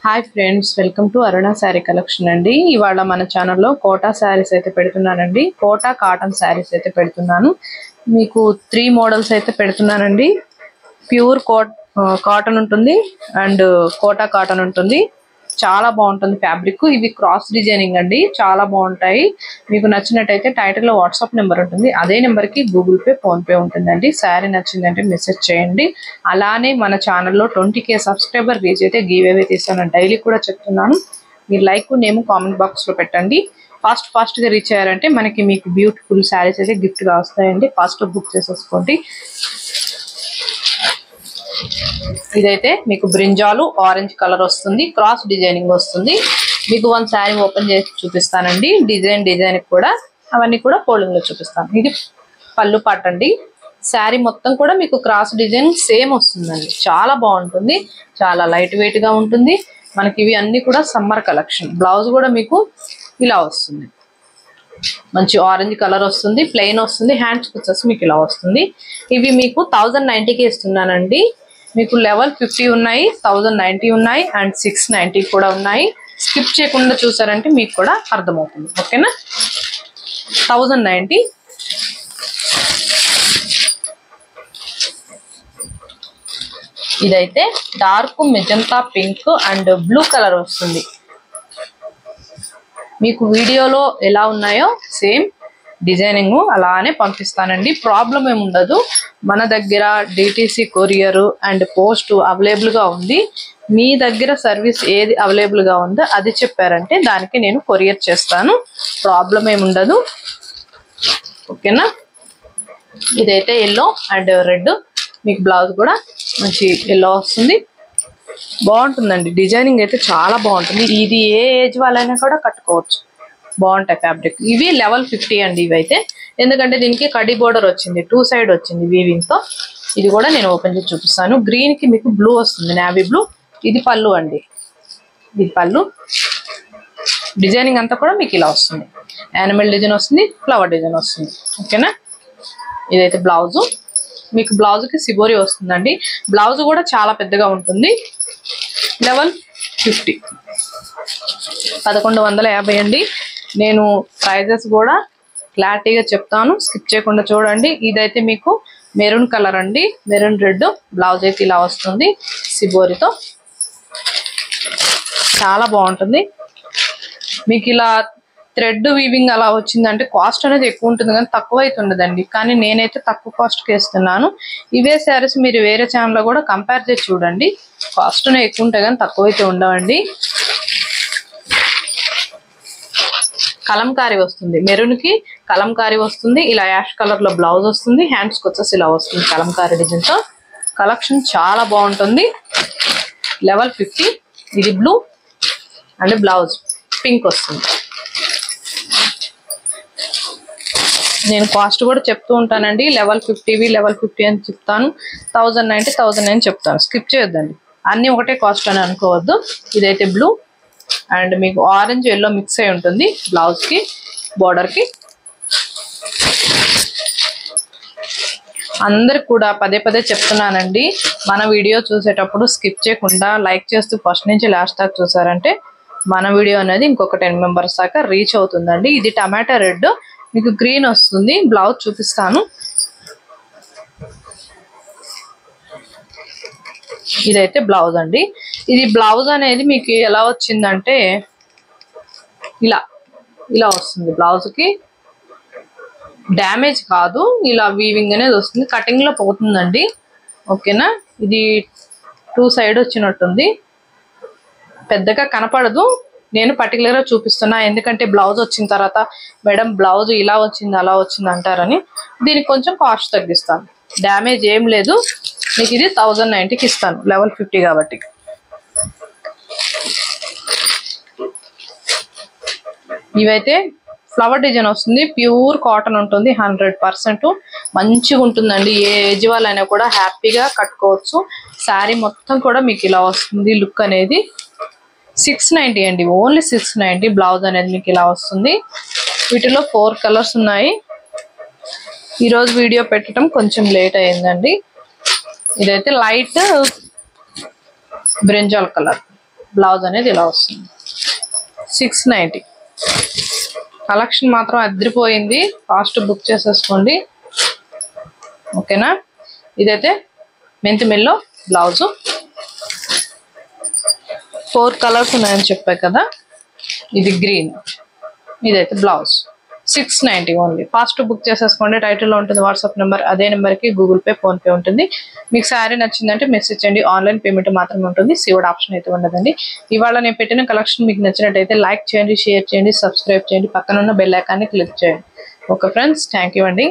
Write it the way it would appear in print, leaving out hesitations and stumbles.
Hi friends, welcome to Aruna sari collection అండి. ఇవాళ మన ఛానల్లో కోటా శారీస్ అయితే పెడుతున్నానండి. కోటా కాటన్ శారీస్ అయితే పెడుతున్నాను. మీకు 3 మోడల్స్ అయితే పెడుతున్నానండి. ప్యూర్ కాటన్ ఉంటుంది అండ్ కోటా కాటన్ ఉంటుంది. చాలా బాగుంటుంది ఫ్యాబ్రిక్. ఇవి క్రాస్ డిజైనింగ్ అండి, చాలా బాగుంటాయి. మీకు నచ్చినట్టయితే టైటిల్ లో వాట్సాప్ నెంబర్ ఉంటుంది, అదే నెంబర్ కి గూగుల్ పే ఫోన్ పే ఉంటుందండి. శారీ నచ్చిందంటే మెసేజ్ చేయండి. అలానే మన ఛానల్లో 20K సబ్స్క్రైబర్ రీచ్ అయితే గివ్ అవే తీస్తాను, డైలీ కూడా చెప్తున్నాను. మీరు లైక్ నేమ్ కామెంట్ బాక్స్ లో పెట్టండి. ఫాస్ట్ గా రీచ్ అయ్యారంటే మీకు బ్యూటిఫుల్ శారీస్ అయితే గిఫ్ట్ గా వస్తాయండి. ఫాస్ట్ బుక్ చేసేసుకోండి. ఇదైతే మీకు బ్రింజాలు ఆరెంజ్ కలర్ వస్తుంది, క్రాస్ డిజైనింగ్ వస్తుంది. మీకు వన్ శారీ ఓపెన్ చేసి చూపిస్తానండి. డిజైన్ కూడా అవన్నీ కూడా ఫోల్డింగ్ లో చూపిస్తాను. ఇది పళ్ళు పాట అండి. శారీ మొత్తం కూడా మీకు క్రాస్ డిజైన్ సేమ్ వస్తుందండి. చాలా బాగుంటుంది, చాలా లైట్ వెయిట్ గా ఉంటుంది. మనకి ఇవి అన్ని కూడా సమ్మర్ కలెక్షన్. బ్లౌజ్ కూడా మీకు ఇలా వస్తుంది, మంచి ఆరెంజ్ కలర్ వస్తుంది, ప్లెయిన్ వస్తుంది. హ్యాండ్స్ వచ్చేసి మీకు ఇలా వస్తుంది. ఇవి మీకు 1090కి ఇస్తున్నానండి. మీకు లెవెల్ 50 ఉన్నాయి, 1090 ఉన్నాయి అండ్ 690 కూడా ఉన్నాయి. స్కిప్ చేయకుండా చూసారంటే మీకు కూడా అర్థమవుతుంది. ఓకేనా? 1090. ఇదైతే dark magenta pink and blue colour వస్తుంది. మీకు వీడియోలో ఎలా ఉన్నాయో సేమ్ డిజైనింగ్ అలానే పంపిస్తానండి. ప్రాబ్లం ఏమి ఉండదు. మన దగ్గర DTC courier and post available గా ఉంది. మీ దగ్గర సర్వీస్ ఏది అవైలబుల్ గా ఉందో అది చెప్పారంటే దానికి నేను కొరియర్ చేస్తాను. ప్రాబ్లం ఏమి ఉండదు. ఓకేనా? ఇదైతే ఎల్లో అండ్ రెడ్. మీకు బ్లౌజ్ కూడా మంచి ఎల్లో వస్తుంది. బాగుంటుందండి. డిజైనింగ్ అయితే చాలా బాగుంటుంది. ఇది ఏ ఏజ్ వాళ్ళైనా కూడా కట్టుకోవచ్చు. బాగుంటాయి ఫ్యాబ్రిక్. ఇవి లెవెల్ 50 అండి. ఇవైతే ఎందుకంటే దీనికి కడి బోర్డర్ వచ్చింది, 2 సైడ్ వచ్చింది వీవింగ్ తో. ఇది కూడా నేను ఓపెన్ చేసి చూపిస్తాను. గ్రీన్ కి మీకు బ్లూ వస్తుంది, నావీ బ్లూ. ఇది పళ్ళు అండి. ఇది పళ్ళు. డిజైనింగ్ అంతా కూడా మీకు ఇలా వస్తుంది. యానిమల్ డిజైన్ వస్తుంది, ఫ్లవర్ డిజైన్ వస్తుంది. ఓకేనా? ఇదైతే బ్లౌజ్. మీకు బ్లౌజ్ కి సిబోరి వస్తుందండి. బ్లౌజ్ కూడా చాలా పెద్దగా ఉంటుంది. లెవెల్ 50, 1150 అండి. నేను ప్రైజెస్ కూడా క్లారిటీగా చెప్తాను, స్కిప్ చేయకుండా చూడండి. ఇదైతే మీకు మెరూన్ కలర్ అండి, మెరూన్ రెడ్. బ్లౌజ్ అయితే ఇలా వస్తుంది సిబోరితో. చాలా బాగుంటుంది. మీకు ఇలా థ్రెడ్ వీవింగ్ అలా వచ్చిందంటే కాస్ట్ అనేది ఎక్కువ ఉంటుంది, కానీ తక్కువ అయితే ఉండదండి. కానీ నేనైతే తక్కువ కాస్ట్కి ఇస్తున్నాను. ఇవే శారీస్ మీరు వేరే ఛానల్లో కూడా కంపేర్ చేసి చూడండి. కాస్ట్ ఎక్కువ ఉంటాయి కానీ తక్కువ అయితే ఉండవండి. కలంకారీ వస్తుంది, మెరూన్ కి కలంకారీ వస్తుంది. ఇలా యాష్ కలర్ లో బ్లౌజ్ వస్తుంది. హ్యాండ్స్ కి వచ్చేసి ఇలా వస్తుంది కలంకారీ డిజైన్ తో. కలెక్షన్ చాలా బాగుంటుంది. లెవెల్ 50. ఇది బ్లూ అండ్ బ్లౌజ్ పింక్ వస్తుంది. నేను కాస్ట్ కూడా చెప్తూ ఉంటానండి. లెవెల్ 50 లెవెల్ 50 అని చెప్తాను. 1090 1009 చెప్తాను. స్కిప్ చేయొద్దండి. అన్ని ఒకటే కాస్ట్ అని అనుకోవద్దు. ఇదైతే బ్లూ అండ్ మీకు ఆరెంజ్ ఎల్లో మిక్స్ అయి ఉంటుంది బ్లౌజ్ కి, బోర్డర్ కి. అందరికి కూడా పదే చెప్తున్నానండి, మన వీడియో చూసేటప్పుడు స్కిప్ చేయకుండా లైక్ చేస్తూ ఫస్ట్ నుంచి లాస్ట్ దాకా చూసారంటే మన వీడియో అనేది ఇంకొక 10 మెంబర్స్ దాకా రీచ్ అవుతుందండి. ఇది టమాటా రెడ్, మీకు గ్రీన్ వస్తుంది. బ్లౌజ్ చూపిస్తాను. ఇదైతే బ్లౌజ్ అండి. ఇది బ్లౌజ్ అనేది మీకు ఎలా వచ్చిందంటే ఇలా వస్తుంది. బ్లౌజ్ కి డ్యామేజ్ కాదు, ఇలా వీవింగ్ అనేది వస్తుంది. కటింగ్ లో పోతుందండి. ఓకేనా? ఇది 2 సైడ్ వచ్చినట్టుంది, పెద్దగా కనపడదు. నేను పర్టికులర్ గా చూపిస్తున్నా ఎందుకంటే బ్లౌజ్ వచ్చిన తర్వాత మేడం బ్లౌజ్ ఇలా వచ్చింది అలా వచ్చింది అంటారని. దీనికి కొంచెం కాస్ట్ తగ్గిస్తాను. డ్యామేజ్ ఏం లేదు. మీకు ఇది 1090కి ఇస్తాను, లెవెల్ 50 కాబట్టి. ఇవైతే ఫ్లవర్ డిజైన్ వస్తుంది. ప్యూర్ కాటన్ ఉంటుంది, 100% మంచిగా ఉంటుందండి. ఏ ఏజ్ వాళ్ళైనా కూడా హ్యాపీగా కట్టుకోవచ్చు. శారీ మొత్తం కూడా మీకు ఇలా వస్తుంది. లుక్ అనేది 690 అండి, ఓన్లీ 690. బ్లౌజ్ అనేది మీకు ఇలా వస్తుంది. వీటిలో 4 కలర్స్ ఉన్నాయి. ఈరోజు వీడియో పెట్టడం కొంచెం లేట్ అయిందండి. ఇదైతే లైట్ బ్రింజాల్ కలర్. బ్లౌజ్ అనేది ఇలా వస్తుంది. 690. కలెక్షన్ మాత్రం అదిరిపోయింది, ఫాస్ట్ బుక్ చేసేసుకోండి ఓకేనా. ఇదైతే మెంతి మెల్లో బ్లౌజు, 4 కలర్స్ ఉన్నాయని చెప్పా కదా. ఇది గ్రీన్, ఇదైతే బ్లౌజ్. 690 ఓన్లీ. ఫాస్ట్ బుక్ చేసేసుకోండి. టైటిల్లో ఉంటుంది వాట్సాప్ నెంబర్, అదే నెంబర్కి గూగుల్ పే, ఫోన్పే ఉంటుంది. మీకు శారీ నచ్చిందంటే మెసేజ్ చేయండి. ఆన్లైన్ పేమెంట్ మాత్రమే ఉంటుంది, సివోడ్ ఆప్షన్ అయితే ఉండదండి. ఇవాళ నేను పెట్టిన కలెక్షన్ మీకు నచ్చినట్టయితే లైక్ చేయండి, షేర్ చేయండి, సబ్స్క్రైబ్ చేయండి, పక్కన ఉన్న బెల్ ఐకాన్ని క్లిక్ చేయండి. ఓకే ఫ్రెండ్స్, థ్యాంక్ యూ అండి.